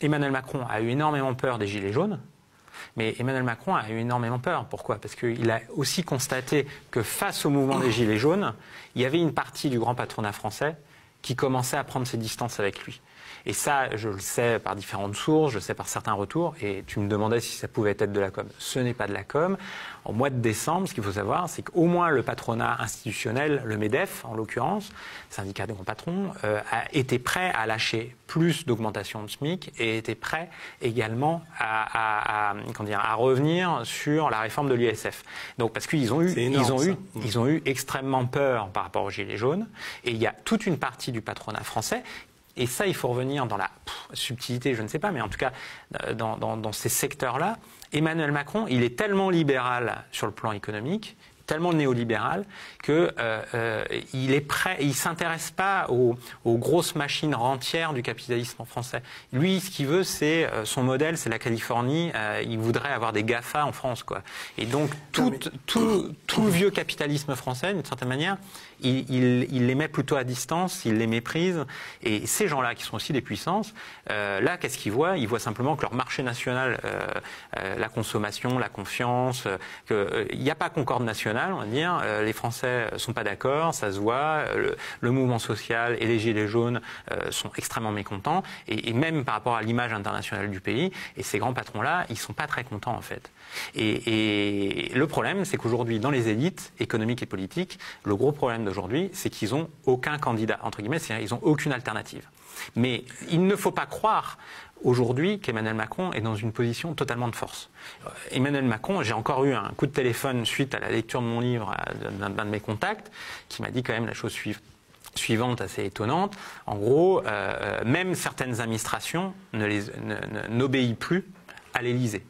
Emmanuel Macron a eu énormément peur des Gilets jaunes. Mais Emmanuel Macron a eu énormément peur. Pourquoi? Parce qu'il a aussi constaté que face au mouvement des Gilets jaunes, il y avait une partie du grand patronat français qui commençait à prendre ses distances avec lui. Et ça, je le sais par différentes sources, je le sais par certains retours, et tu me demandais si ça pouvait être de la com. Ce n'est pas de la com. En mois de décembre, ce qu'il faut savoir, c'est qu'au moins le patronat institutionnel, le MEDEF en l'occurrence, syndicat des grands patrons, a été prêt à lâcher plus d'augmentation de SMIC et était prêt également à revenir sur la réforme de l'ISF. Donc parce qu'ils ont eu extrêmement peur par rapport aux Gilets jaunes, et il y a toute une partie du patronat français. Et ça, il faut revenir dans la subtilité, je ne sais pas, mais en tout cas, dans ces secteurs-là, Emmanuel Macron, il est tellement libéral sur le plan économique, tellement néolibéral, qu'il est prêt, il ne s'intéresse pas aux grosses machines rentières du capitalisme français. Lui, ce qu'il veut, c'est son modèle, c'est la Californie. Il voudrait avoir des GAFA en France, quoi. Et donc, tout le vieux capitalisme français, d'une certaine manière, il les met plutôt à distance, il les méprise. Et ces gens-là, qui sont aussi des puissances, là, qu'est-ce qu'ils voient? Ils voient simplement que leur marché national, la consommation, la confiance, qu'il n'y a pas concorde nationale, on va dire. Les Français ne sont pas d'accord, ça se voit. Le mouvement social et les Gilets jaunes sont extrêmement mécontents. Et même par rapport à l'image internationale du pays. Et ces grands patrons-là, ils ne sont pas très contents, en fait. Et le problème, c'est qu'aujourd'hui, dans les élites économiques et politiques, le gros problème d'aujourd'hui, c'est qu'ils n'ont aucun candidat, entre guillemets, c'est-à-dire qu'ils n'ont aucune alternative. Mais il ne faut pas croire aujourd'hui qu'Emmanuel Macron est dans une position totalement de force. Emmanuel Macron, j'ai encore eu un coup de téléphone suite à la lecture de mon livre d'un de mes contacts, qui m'a dit quand même la chose suivante assez étonnante. En gros, même certaines administrations n'obéissent plus à l'Élysée.